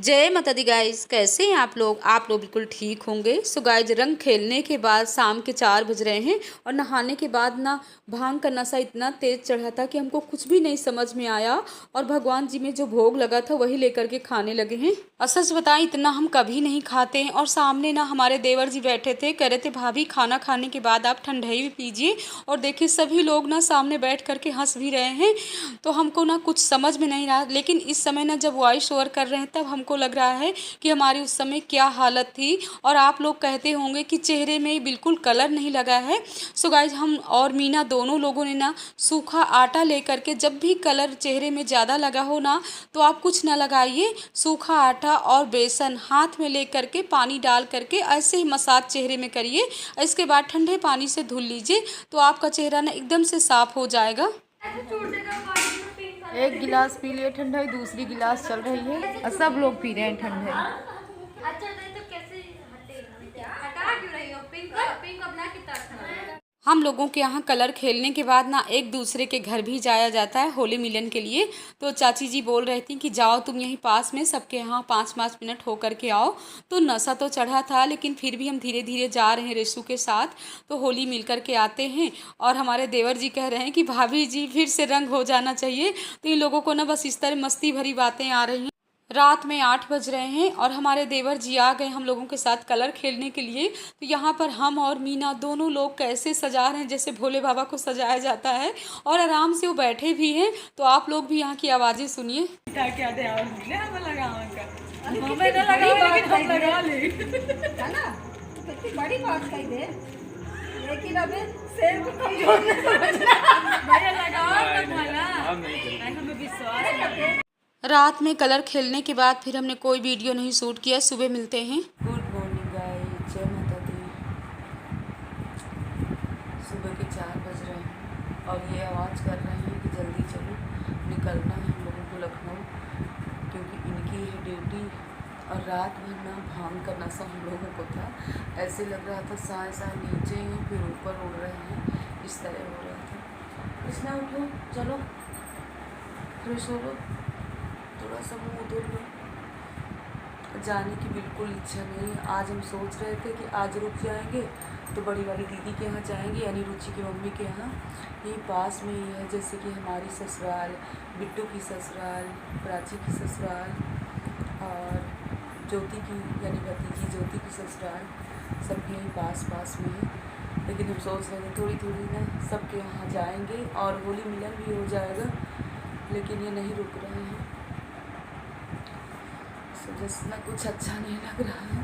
जय माता दी गाइस, कैसे हैं आप लोग। बिल्कुल ठीक होंगे। सो गाइस, रंग खेलने के बाद शाम के 4 बज रहे हैं और नहाने के बाद ना भांग का नशा इतना तेज चढ़ा था कि हमको कुछ भी नहीं समझ में आया और भगवान जी में जो भोग लगा था वही लेकर के खाने लगे हैं। और सच बताएं, इतना हम कभी नहीं खाते हैं। और सामने ना हमारे देवर जी बैठे थे, कह रहे थे भाभी खाना खाने के बाद आप ठंडाई भी पीजिए। और देखिए सभी लोग ना सामने बैठ करके हंस भी रहे हैं। तो हमको ना कुछ समझ में नहीं रहा, लेकिन इस समय ना जब वॉइस ओवर कर रहे हैं तब हमको लग रहा है कि हमारी उस समय क्या हालत थी। और आप लोग कहते होंगे कि चेहरे में बिल्कुल कलर नहीं लगा है। सो गाइज, हम और मीना दोनों लोगों ने ना सूखा आटा लेकर के, जब भी कलर चेहरे में ज़्यादा लगा हो ना तो आप कुछ ना लगाइए, सूखा आटा और बेसन हाथ में लेकर के पानी डाल करके ऐसे ही मसाज चेहरे में करिए। इसके बाद ठंडे पानी से धुल लीजिए तो आपका चेहरा ना एकदम से साफ हो जाएगा। एक गिलास पी लिए ठंडाई, दूसरी गिलास चल रही है और सब लोग पी रहे हैं ठंडाई। अच्छा नहीं तो कैसे हटा क्यों रही हो? पिंक पिंक और ब्लैक कितना अच्छा लग रहा है। हम लोगों के यहाँ कलर खेलने के बाद ना एक दूसरे के घर भी जाया जाता है होली मिलन के लिए। तो चाची जी बोल रही थी कि जाओ तुम यहीं पास में सबके यहाँ 5-5 मिनट हो करके आओ। तो नशा तो चढ़ा था, लेकिन फिर भी हम धीरे धीरे जा रहे हैं रेशू के साथ। तो होली मिल करके आते हैं और हमारे देवर जी कह रहे हैं कि भाभी जी फिर से रंग हो जाना चाहिए। तो इन लोगों को ना बस इस तरह मस्ती भरी बातें आ रही हैं। रात में 8 बज रहे हैं और हमारे देवर जी आ गए हम लोगों के साथ कलर खेलने के लिए। तो यहाँ पर हम और मीना दोनों लोग कैसे सजा रहे हैं जैसे भोले बाबा को सजाया जाता है। और आराम से वो बैठे भी हैं। तो आप लोग भी यहाँ की आवाज़ें सुनिए। बड़ी बात कही दे, लेकिन अभी शेर को कमजोर नहीं समझना। भैया लगाओ ना भला, हमें विश्वास करते। रात में कलर खेलने के बाद फिर हमने कोई वीडियो नहीं शूट किया। सुबह मिलते हैं। गुड मॉर्निंग गाइस, जय माता दी। सुबह के 4 बज रहे हैं और ये आवाज़ कर रहे हैं कि जल्दी चलो, निकलना है हम लोगों को लखनऊ, क्योंकि इनकी है ड्यूटी। और रात भर ना भांग का नशा हम लोगों को था। ऐसे लग रहा था साए साए नीचे हैं फिर ऊपर उड़ रहे हैं, इस तरह हो रहा था। कृष्णा उठो, चलो फ्रेश हो लो, थोड़ा सा मुँह धो लो। जाने की बिल्कुल इच्छा नहीं। आज हम सोच रहे थे कि आज रुक जाएंगे तो बड़ी वाली दीदी के यहाँ जाएंगे, यानी रुचि की मम्मी के यहाँ। यही पास में ही है, जैसे कि हमारी ससुराल, बिट्टू की ससुराल, प्राची की ससुराल और ज्योति की यानी भतीजी ज्योति की ससुराल, सब यहीं पास पास में है। लेकिन हम सोच रहे थे थोड़ी थोड़ी ना सबके यहाँ जाएंगे और होली मिलन भी हो जाएगा, लेकिन ये नहीं रुक रहे हैं। जैसे ना कुछ अच्छा नहीं लग रहा है।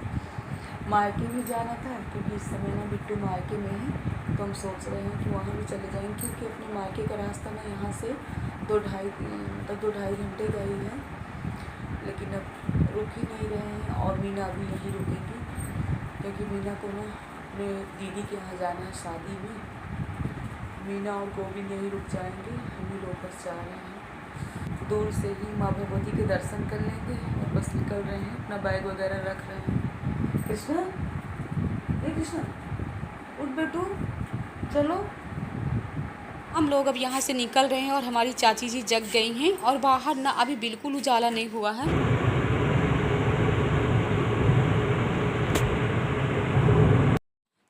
मायके भी जाना था क्योंकि इस समय ना बिट्टू मायके में है, तो हम सोच रहे हैं कि वहाँ भी चले जाएंगे, क्योंकि अपने मायके का रास्ता ना यहाँ से 2-2.5 घंटे का ही है। लेकिन अब रुक ही नहीं रहे हैं और मीना अभी यहीं रुकेगी, क्योंकि मीना को ना अपने दीदी के यहाँ जाना है शादी में। मीना और गोविंद यहीं रुक जाएंगे, हम ही लोग बस जा रहे हैं। दूर से ही माँ भगवती के दर्शन कर लेंगे और बस निकल रहे हैं, अपना बैग वगैरह रख रहे हैं। कृष्णा, ए कृष्णा उठ बेटू, चलो। हम लोग अब यहाँ से निकल रहे हैं और हमारी चाची जी जग गई हैं और बाहर ना अभी बिल्कुल उजाला नहीं हुआ है।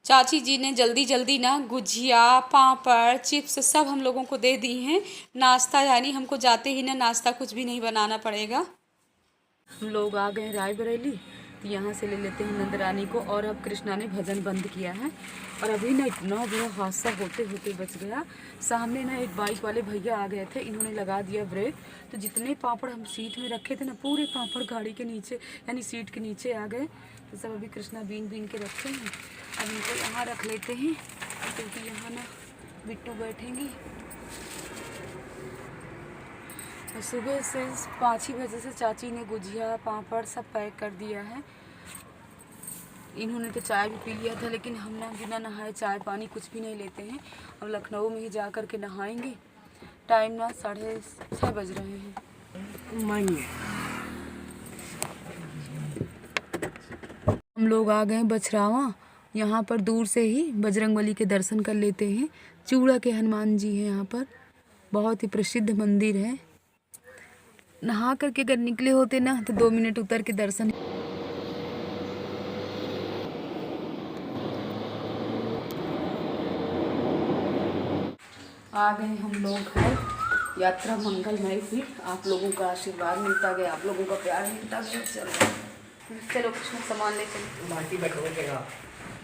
चाची जी ने जल्दी जल्दी ना गुजिया, पापड़, चिप्स सब हम लोगों को दे दी हैं। नाश्ता, यानी हमको जाते ही ना नाश्ता कुछ भी नहीं बनाना पड़ेगा। हम लोग आ गए रायबरेली, तो यहाँ से ले लेते हैं नंदरानी को। और अब कृष्णा ने भजन बंद किया है और अभी ना इतना बड़ा हादसा होते होते बच गया। सामने ना एक बाइक वाले भैया आ गए थे, इन्होंने लगा दिया ब्रेक, तो जितने पापड़ हम सीट में रखे थे ना पूरे पापड़ गाड़ी के नीचे यानी सीट के नीचे आ गए। तो सब अभी कृष्णा बीन बीन के रखे हैं। अब इनको यहाँ रख लेते हैं क्योंकि यहाँ ना बिट्टू बैठेंगी। सुबह से 5 ही बजे से चाची ने गुजिया पापड़ सब पैक कर दिया है। इन्होंने तो चाय भी पी लिया था, लेकिन हम ना बिना नहाए चाय पानी कुछ भी नहीं लेते हैं। अब लखनऊ में ही जा कर के नहाएंगे। टाइम ना 6:30 बज रहे हैं। हम लोग आ गए बछरावा। यहाँ पर दूर से ही बजरंगबली के दर्शन कर लेते हैं। चूड़ा के हनुमान जी हैं यहाँ पर, बहुत ही प्रसिद्ध मंदिर है। नहा करके अगर निकले होते ना तो 2 मिनट उतर के दर्शन। आ गए हम लोग घर। यात्रा मंगलमय हुई, आप लोगों का आशीर्वाद मिलता गया, आप लोगों का प्यार मिलता गया। चलो कुछ ना सामान ले चलो।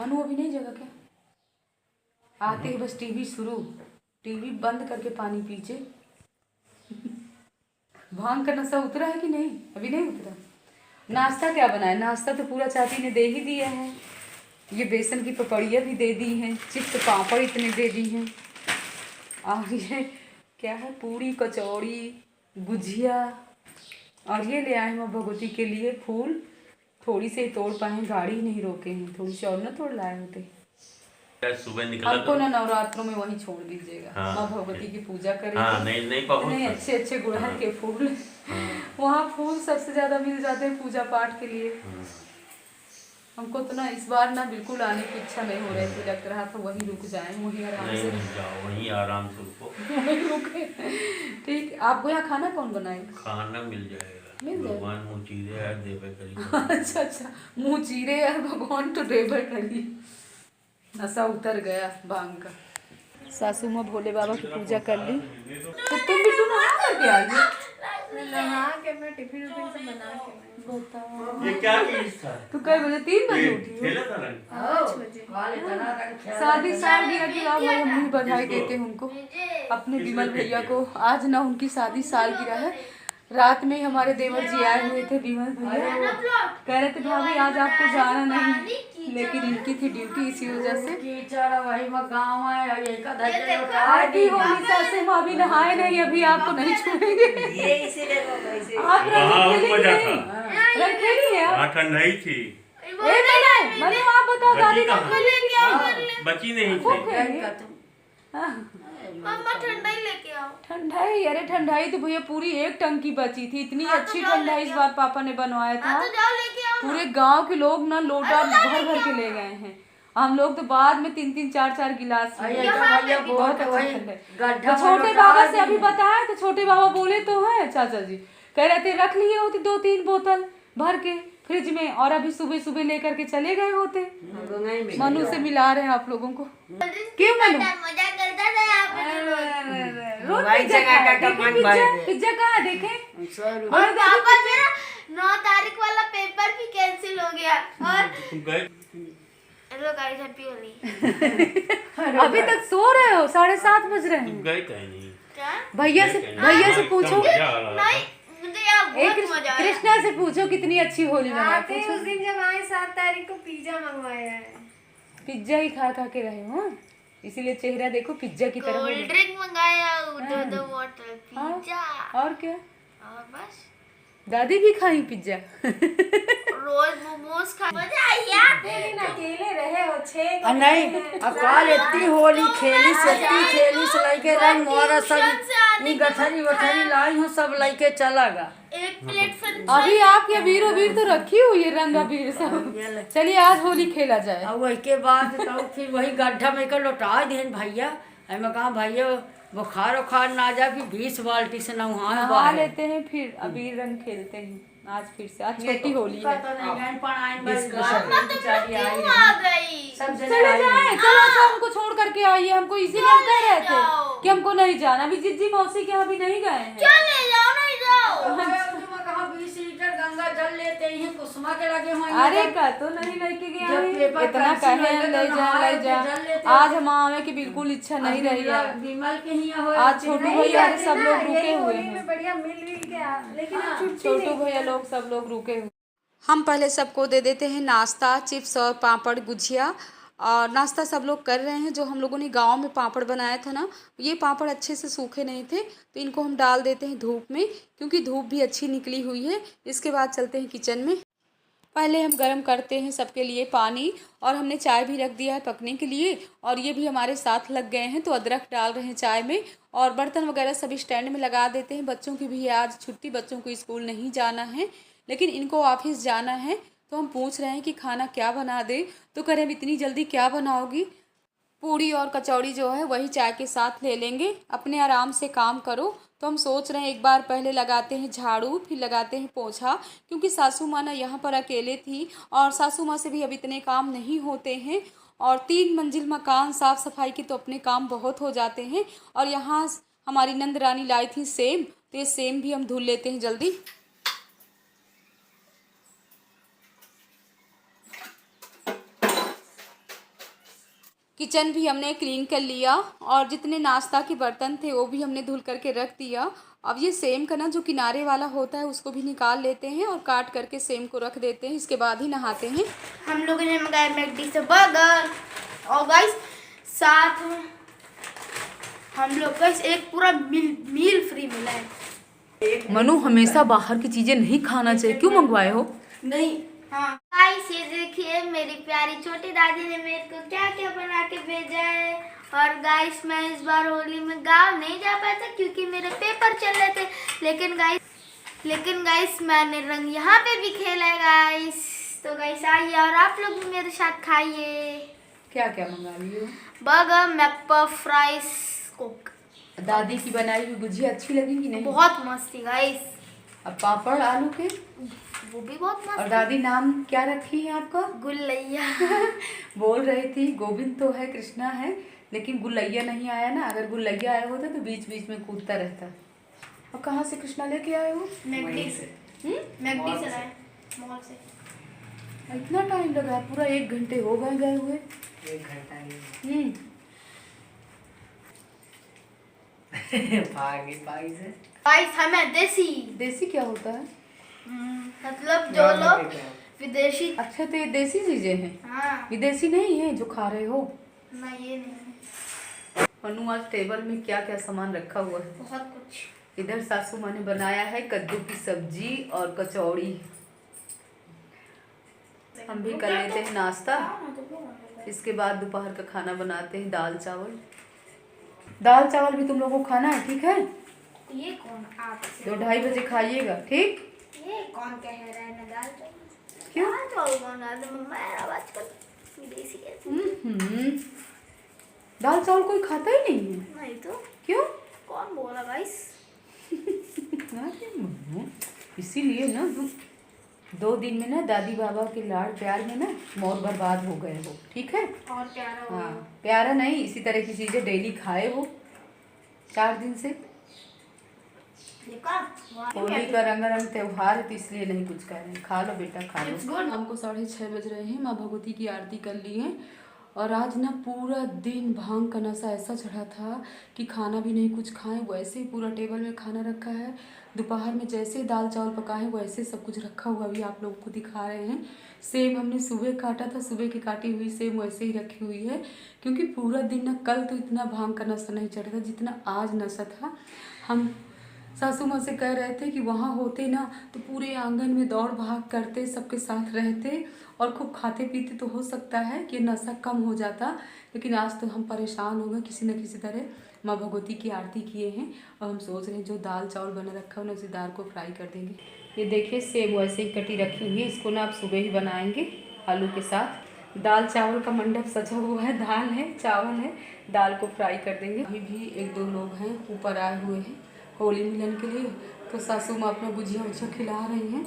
मनु अभी नहीं जगह क्या? आते ही बस टीवी शुरू, टीवी बंद करके पानी पीछे। भांग का नशा उतरा है कि नहीं? अभी नहीं उतरा। नाश्ता क्या बनाया? नाश्ता तो पूरा चाची ने दे ही दिया है। ये बेसन की पपड़ियाँ भी दे दी हैं, चिप्स पापड़ इतने दे दी हैं, और ये क्या है, पूरी कचौड़ी गुजिया। और ये ले आए हैं भगवती के लिए फूल, थोड़ी से तोड़ पाए, गाड़ी नहीं रोके हैं, थोड़ी सी और ना तोड़ लाए होते। सुबह निकला हमको ना नवरात्रों में वहीं छोड़ दीजिएगा। हाँ, माँ भगवती की पूजा करेंगे। हाँ, नहीं इतने अच्छे अच्छे गुड़हल के फूल, वहाँ फूल सबसे ज्यादा मिल जाते हैं पूजा पाठ के लिए। हमको तो ना इस बार ना बिल्कुल आने की इच्छा नहीं हो रही थी, लग रहा था वहीं रुक जाएं, वहीं आराम से जाओ, वहीं आराम से रुको। वहीं रुके। ठीक, आपको यहाँ खाना कौन बनाएगा? खाना मिल जाएगा, मिल जाएगा। भगवान मुँह चीरे है देवे करी। अच्छा, मुँह चीरे यार, भगवान तो देवे करी। नशा उतर गया भांग का। सासू माँ भोले बाबा की पूजा कर ली, तो तुम भी तो नहा करके आ गई। नहा के मैं टिफिन उफिन से बना के मैं ये क्या चीज था? तू कई बजे? 3 बजे उठी हो? खेला था रंग? 5 बजे। शादी सालगिरह की बात भाई, हम भी बधाई देते हैं उनको, अपने विमल भैया को। आज ना उनकी शादी सालगिरह है। रात में हमारे देवर जी आए हुए थे, विमल भैया, कह रहे थे भाभी आज आपको जाना नहीं, लेकिन इनकी थी ड्यूटी, इसी वजह से अभी होली सासे माँ भी नहाए नहीं, अभी आपको नहीं छूएंगे। आप रंग खेली है? हाँ, ठंडाई थी। मनु आप बताओ दादी कहाँ? का बची नहीं थी। मम्मा ठंडाई लेके आओ। ठंडाई? अरे ठंडाई तो भैया पूरी 1 टंकी बची थी, इतनी अच्छी ठंडाई इस बार पापा ने बनवाया था। तो जाओ लेके आओ। पूरे गांव के लोग ना लोटा भर भर के ले गए हैं। हम लोग तो बाद में 3-3 4-4 गिलास पिए। बहुत अच्छा ठंडाई। तो छोटे बाबा से अभी बताया तो छोटे बाबा बोले तो हैं चाचा जी, कह रहे थे रख लिए होते 2-3 बोतल भर के फ्रिज में, और अभी सुबह सुबह लेकर के चले गए होते। मनु से मिला रहे हैं आप लोगों को। क्यों मनु? मजा करता था आप। रोज पिज्जा कहाँ देखे? और पापा मेरा 9 तारीख वाला पेपर भी कैंसिल हो गया। और तुम गए? Hello guys, happy Holi. अभी तक सो रहे हो? 7:30 बज रहे तुम हैं। गए कहीं नहीं? क्या? भैया से पूछो। नहीं, मुझे यहाँ बहुत मजा आया। कृष्णा से पूछो कितनी अच्छी होली मनाते उस दिन जब आए 7 तारीख को पिज्जा मंगवाया है। पिज्जा ही खा खा के रहे हो, इसीलिए चेहरा देखो पिज्जा की तरह हो कोल्ड गया। ड्रिंक मंगाया, दो वाटर, पिज्जा और क्या? और बस दादी भी खाई पिज्जा। रोज मोमोज खा। मजा आई यार। लेकिन अकेले रहे हो 6 नहीं अकाल इतनी होली खेली से लइके रंग मोरा सब ई गठरी वठरी लाई हूँ सब लइके चला गा। एक प्लेट फ्रेंच अभी आपके अबीर उबीर तो रखी हुई है, रंग अबीर सब। चलिए आज होली खेला जाए। और वही के बाद तो फिर वही गड्ढा में के लौटा देन भैया। मैं कहा भैया बुखार उखार ना जा, फिर 20 बाल्टी से नहा लेते हैं, फिर अबीर रंग खेलते हैं। आज फिर से, आज छोटी होली है। आ गई। चले जाए, चलो तो हमको छोड़ करके आइए। हमको इसीलिए हम कह रहे थे कि हमको नहीं जाना। अभी जिज्जी मौसी के यहाँ भी नहीं गए हैं। क्या ले जाओ? नहीं जाओ। 20 लीटर गंगा जल लेते हैं कुसुमा के लगे हुए। अरे का तो नहीं लेके गया जब है, पेपर इतना कलसी कहे लगे ले तो जा नहाए ले के जा। जल लेते आज हम आवे की बिल्कुल इच्छा नहीं रही है। विमल के ही हो आज छोटू भैया सब लोग रुके हुए हैं। बढ़िया मिल गया, लेकिन छोटू भैया लोग सब लोग रुके हुए। हम पहले सबको दे देते हैं नाश्ता, चिप्स और पापड़ गुजिया। और नाश्ता सब लोग कर रहे हैं। जो हम लोगों ने गांव में पापड़ बनाया था ना, ये पापड़ अच्छे से सूखे नहीं थे, तो इनको हम डाल देते हैं धूप में, क्योंकि धूप भी अच्छी निकली हुई है। इसके बाद चलते हैं किचन में। पहले हम गरम करते हैं सबके लिए पानी, और हमने चाय भी रख दिया है पकने के लिए। और ये भी हमारे साथ लग गए हैं, तो अदरक डाल रहे हैं चाय में। और बर्तन वगैरह सभी स्टैंड में लगा देते हैं। बच्चों की भी है आज छुट्टी, बच्चों को स्कूल नहीं जाना है, लेकिन इनको ऑफिस जाना है। तो हम पूछ रहे हैं कि खाना क्या बना दे, तो कह रहे हैं इतनी जल्दी क्या बनाओगी। पूड़ी और कचौड़ी जो है वही चाय के साथ ले लेंगे। अपने आराम से काम करो। तो हम सोच रहे हैं एक बार पहले लगाते हैं झाड़ू, फिर लगाते हैं पोछा, क्योंकि सासू माँ ना यहाँ पर अकेले थी और सासू माँ से भी अब इतने काम नहीं होते हैं। और 3 मंजिल मकान, साफ़ सफाई के तो अपने काम बहुत हो जाते हैं। और यहाँ हमारी नंद रानी लाई थी सेम, तो ये सेम भी हम धुल लेते हैं जल्दी। किचन भी हमने क्लीन कर लिया और जितने नाश्ता के बर्तन थे वो भी हमने धुल करके रख दिया। अब ये सेम का ना जो किनारे वाला होता है उसको भी निकाल लेते हैं और काट करके सेम को रख देते हैं, इसके बाद ही नहाते हैं। हम लोगों ने मंगाया मैकडी से बर्गर और गाइस साथ में हम लोग गाइस एक पूरा मील फ्री मिला है। मनु हमेशा बाहर की चीज़ें नहीं खाना चाहिए, क्यों मंगवाए हो? नहीं हाँ गाइस ये देखिए मेरी प्यारी छोटी दादी ने मेरे को क्या क्या बना के भेजा है। और गाइस मैं इस बार होली में गाँव नहीं जा पाया था क्योंकि मेरे पेपर चल रहे थे, लेकिन गाइस मैंने रंग यहाँ पे भी खेला है गाइस। तो गाइस आइए और आप लोग भी मेरे साथ खाइए। क्या क्या मंगा रही हो? Burger, McPuff, fries, Coke. दादी की बनाई हुई गुजिया अच्छी लगेगी नहीं? बहुत मस्त थी गाइस। अब पापड़ आलू के, वो भी बहुत मस्त। और दादी नाम क्या रखी है आपका? गुल्लैया। बोल रही थी गोविंद तो है, कृष्णा है, लेकिन गुल्लैया नहीं आया ना। अगर गुल्लैया आया होता तो बीच बीच में कूदता रहता। और कहाँ से कृष्णा लेके आए हो? मैकडी से लाए, मॉल से। इतना टाइम लगा? पूरा 1 घंटे हो गए हुए। 1 घंटा भागी से। गाइस हमें देसी क्या होता है? मतलब जो लोग विदेशी। अच्छा तो ये देसी चीजें हैं, हाँ विदेशी नहीं है जो खा रहे हो? नहीं ये नहीं, मनु आज टेबल में क्या क्या सामान रखा हुआ है? बहुत कुछ। इधर सासू माँ ने बनाया है कद्दू की सब्जी और कचौड़ी। हम भी कर लेते हैं नाश्ता, इसके बाद दोपहर का खाना बनाते हैं दाल चावल। दाल चावल भी तुम लोगों को खाना है, ठीक है? ये कौन आपसे 2-2:30 बजे खाइएगा, ठीक? ये कौन कह रहा है ना दाल चावल? क्यों? दाल चावल बना दे मम्मा यार, आवाज कर विदेशी कैसे? दाल चावल कोई खाता ही नहीं है। नहीं तो क्यों? कौन बोला गाइस? अरे मम्मू, इसीलिए ना 2 दिन में ना दादी बाबा के लाड प्यार में ना मौत बर्बाद हो गए हो, ठीक है? और प्यारा हो हाँ प्यारा नहीं, इसी तरह की चीज़ें डेली खाए हो 4 दिन से। देखा? होली का रंगारंग त्योहार है तो इसलिए नहीं कुछ कह रहे हैं। खा लो बेटा खा लो। It's good. हमको 6:30 बज रहे हैं, माँ भगवती की आरती कर ली है। और आज ना पूरा दिन भांग का नशा ऐसा चढ़ा था कि खाना भी नहीं कुछ खाएं, वैसे ही पूरा टेबल में खाना रखा है। दोपहर में जैसे दाल चावल पकाए वैसे सब कुछ रखा हुआ भी आप लोगों को दिखा रहे हैं। सेब हमने सुबह काटा था, सुबह की काटी हुई सेब वैसे ही रखी हुई है, क्योंकि पूरा दिन ना कल तो इतना भांग का नशा नहीं चढ़ा था जितना आज नशा था। हम सासू माँ से कह रहे थे कि वहाँ होते ना तो पूरे आंगन में दौड़ भाग करते, सबके साथ रहते और खूब खाते पीते, तो हो सकता है कि नशा कम हो जाता। लेकिन आज तो हम परेशान हो गए, किसी न किसी तरह माँ भगवती की आरती किए हैं और हम सोच रहे हैं जो दाल चावल बना रखा है ना उसी दाल को फ्राई कर देंगे। ये देखिए सेब वैसे ही कटी रखी हुई है, इसको ना आप सुबह ही बनाएंगे आलू के साथ। दाल चावल का मंडप सजा हुआ है, दाल है चावल है, दाल को फ्राई कर देंगे। अभी भी 1-2 लोग हैं ऊपर आए हुए हैं होली मिलन के लिए, तो सासू माँ अपना गुजिया वुजिया खिला रही हैं।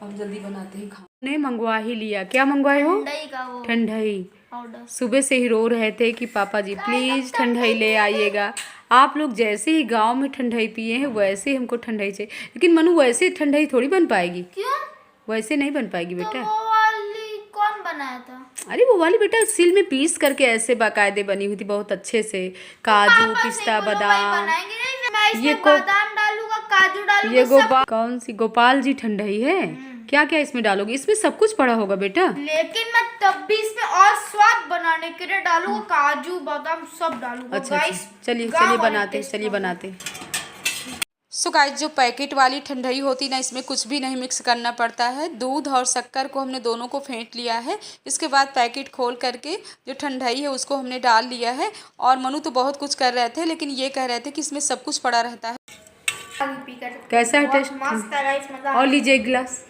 अब जल्दी बनाते हैं खाना। ने मंगवा ही लिया। क्या मंगवाए हो? ठंडाई का वो ठंडाई। ऑर्डर। सुबह से ही रो रहे थे कि पापा जी प्लीज़ ठंडाई ले आइएगा। आप लोग जैसे ही गांव में ठंडाई पिए हैं वैसे ही हमको ठंडाई चाहिए। लेकिन मनु वैसे ठंडाई थोड़ी बन पाएगी। क्यों? वैसे नहीं बन पाएगी बेटा। वो वाली कौन बनाया था? अरे वो वाली बेटा सिल में पीस करके ऐसे बाकायदे बनी हुई थी बहुत अच्छे से, काजू पिस्ता बादाम। ये बादाम डालूंगा, काजू डालूंगा। ये गोपाल कौन सी गोपाल जी ठंडाई है? क्या क्या इसमें डालोगे? इसमें सब कुछ पड़ा होगा बेटा। लेकिन मैं तब भी इसमें और स्वाद बनाने के लिए डालूंगा, काजू बादाम सब डालूंगा। अच्छा गाइस चलिए बनाते। सो गाइस जो पैकेट वाली ठंडाई होती ना, इसमें कुछ भी नहीं मिक्स करना पड़ता है। दूध और शक्कर को हमने दोनों को फेंट लिया है। इसके बाद पैकेट खोल करके जो ठंडाई है उसको हमने डाल लिया है। और मनु तो बहुत कुछ कर रहे थे, लेकिन ये कह रहे थे कि इसमें सब कुछ पड़ा रहता है। कैसा है टेस्ट? मस्त है गाइस, मजा। और लीजिए एक गिलास।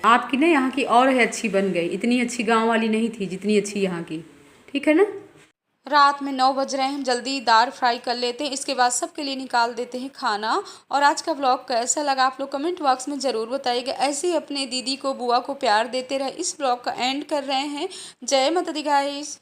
आपकी ना यहाँ की और है अच्छी बन गई, इतनी अच्छी गाँव वाली नहीं थी जितनी अच्छी यहाँ की, ठीक है ना? रात में 9 बज रहे हैं, हम जल्दी दाल फ्राई कर लेते हैं, इसके बाद सबके लिए निकाल देते हैं खाना। और आज का व्लॉग कैसा लगा आप लोग कमेंट बॉक्स में ज़रूर बताइएगा। ऐसे ही अपने दीदी को बुआ को प्यार देते रहे। इस व्लॉग का एंड कर रहे हैं। जय माता दी गाइस।